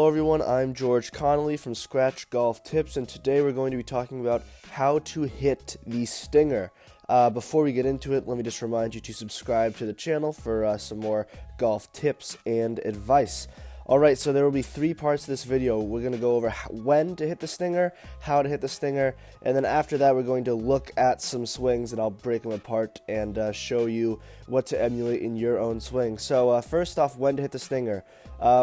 Hello everyone, I'm George Connolly from Scratch Golf Tips, and today we're going to be talking about how to hit the stinger. Before we get into it, let me just remind you to subscribe to the channel for some more golf tips and advice. Alright, so there will be three parts to this video. We're going to go over when to hit the stinger, how to hit the stinger, and then after that we're going to look at some swings and I'll break them apart and show you what to emulate in your own swing. So first off, when to hit the stinger.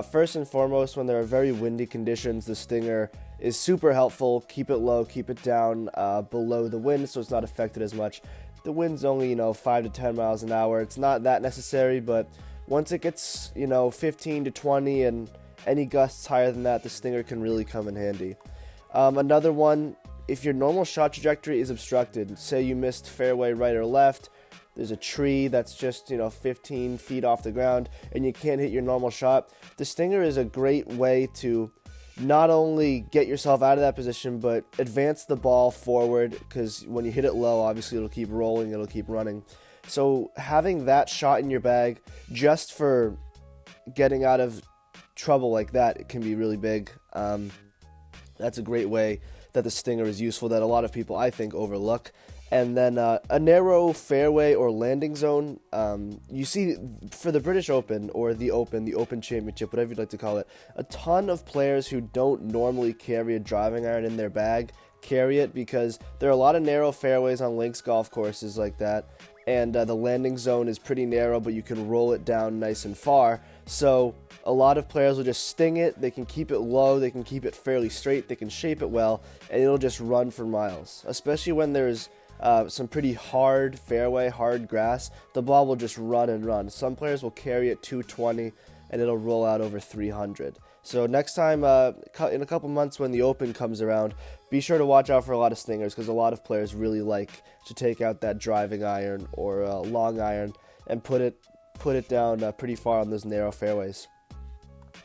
First and foremost, when there are very windy conditions, the stinger is super helpful. Keep it low, keep it down below the wind so it's not affected as much. The wind's only, 5 to 10 miles an hour. It's not that necessary, but once it gets, 15 to 20 and any gusts higher than that, the stinger can really come in handy. Another one, if your normal shot trajectory is obstructed, say you missed fairway right or left, there's a tree that's just, 15 feet off the ground and you can't hit your normal shot, the stinger is a great way to not only get yourself out of that position, but advance the ball forward, because when you hit it low, obviously it'll keep rolling, it'll keep running. So having that shot in your bag just for getting out of trouble like that, it can be really big. That's a great way that the stinger is useful that a lot of people, I think, overlook. And then a narrow fairway or landing zone, you see for the British Open or the Open Championship, whatever you'd like to call it, a ton of players who don't normally carry a driving iron in their bag carry it because there are a lot of narrow fairways on links golf courses like that. And the landing zone is pretty narrow, but you can roll it down nice and far. So a lot of players will just sting it. They can keep it low. They can keep it fairly straight. They can shape it well, and it'll just run for miles. Especially when there's some pretty hard fairway, hard grass, the ball will just run and run. Some players will carry it 220, and it'll roll out over 300. So next time, in a couple months when the Open comes around, be sure to watch out for a lot of stingers because a lot of players really like to take out that driving iron or long iron and put it down pretty far on those narrow fairways.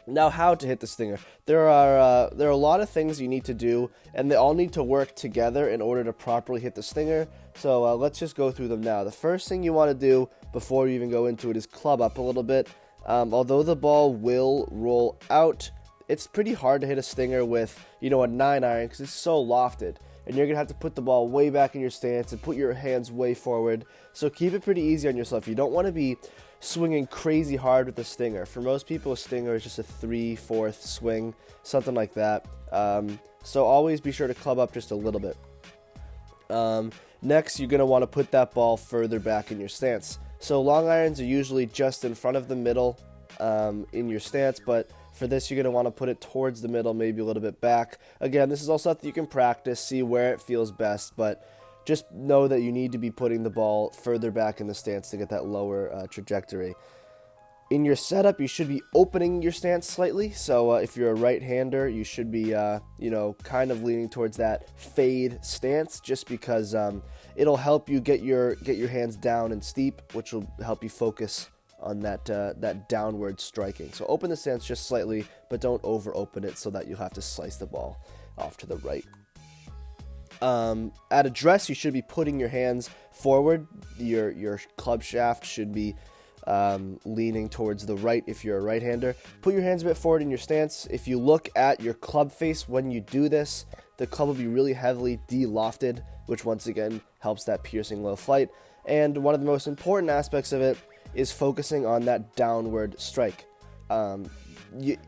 Now, how to hit the stinger. There are a lot of things you need to do, and they all need to work together in order to properly hit the stinger. So let's just go through them now. The first thing you want to do before you even go into it is club up a little bit. Although the ball will roll out, it's pretty hard to hit a stinger with, a 9-iron because it's so lofted. And you're going to have to put the ball way back in your stance and put your hands way forward. So keep it pretty easy on yourself. You don't want to be swinging crazy hard with the stinger. For most people, a stinger is just a 3/4 swing, something like that. So always be sure to club up just a little bit. Next, you're going to want to put that ball further back in your stance. So long irons are usually just in front of the middle in your stance, but for this you're going to want to put it towards the middle, maybe a little bit back. Again, this is all stuff that you can practice, see where it feels best, but just know that you need to be putting the ball further back in the stance to get that lower trajectory. In your setup, you should be opening your stance slightly. So if you're a right-hander, you should be, kind of leaning towards that fade stance, just because it'll help you get your hands down and steep, which will help you focus on that downward striking. So open the stance just slightly, but don't over-open it so that you'll have to slice the ball off to the right. At address, you should be putting your hands forward. Your club shaft should be leaning towards the right if you're a right-hander. Put your hands a bit forward in your stance. If you look at your club face when you do this, the club will be really heavily de-lofted, which once again helps that piercing low flight. And one of the most important aspects of it is focusing on that downward strike.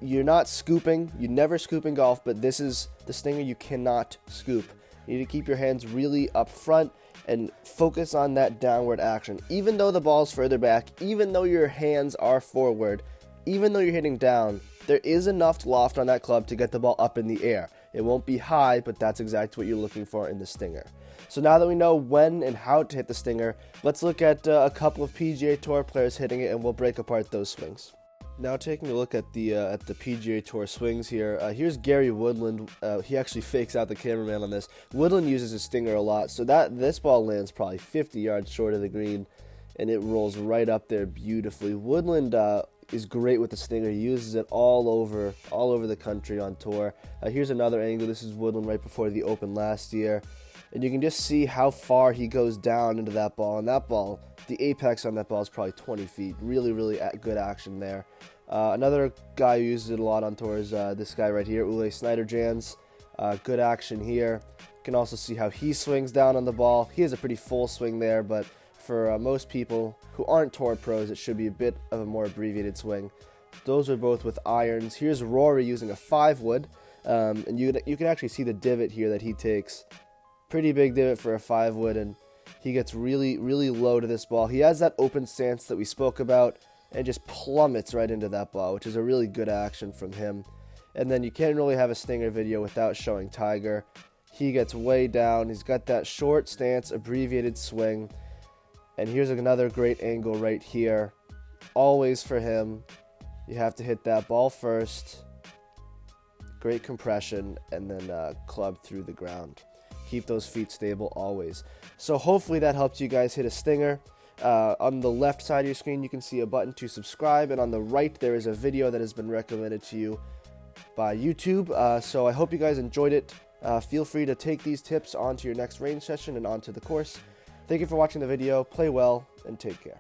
You're not scooping. You never scoop in golf, but this is the stinger you cannot scoop. You need to keep your hands really up front and focus on that downward action. Even though the ball's further back, even though your hands are forward, even though you're hitting down, there is enough loft on that club to get the ball up in the air. It won't be high, but that's exactly what you're looking for in the stinger. So now that we know when and how to hit the stinger, let's look at a couple of PGA Tour players hitting it, and we'll break apart those swings. Now taking a look at the PGA Tour swings here, here's Gary Woodland. He actually fakes out the cameraman on this. Woodland uses his stinger a lot, so this ball lands probably 50 yards short of the green, and it rolls right up there beautifully. Woodland is great with the stinger. He uses it all over the country on tour. Here's another angle. This is Woodland right before the Open last year, and you can just see how far he goes down into that ball, and that ball, the apex on that ball is probably 20 feet. Really, really good action there. Another guy who uses it a lot on tour is this guy right here, Ole Snyder-Jans. Good action here. You can also see how he swings down on the ball. He has a pretty full swing there, but for most people who aren't tour pros, it should be a bit of a more abbreviated swing. Those are both with irons. Here's Rory using a 5-wood, and you can actually see the divot here that he takes. Pretty big divot for a 5-wood, and he gets really, really low to this ball. He has that open stance that we spoke about, and just plummets right into that ball, which is a really good action from him. And then you can't really have a Stinger video without showing Tiger. He gets way down. He's got that short stance, abbreviated swing. And here's another great angle right here. Always for him, you have to hit that ball first. Great compression, and then club through the ground. Keep those feet stable always. So hopefully that helped you guys hit a Stinger. On the left side of your screen, you can see a button to subscribe, and on the right, there is a video that has been recommended to you by YouTube. So I hope you guys enjoyed it. Feel free to take these tips onto your next range session and onto the course. Thank you for watching the video. Play well, and take care.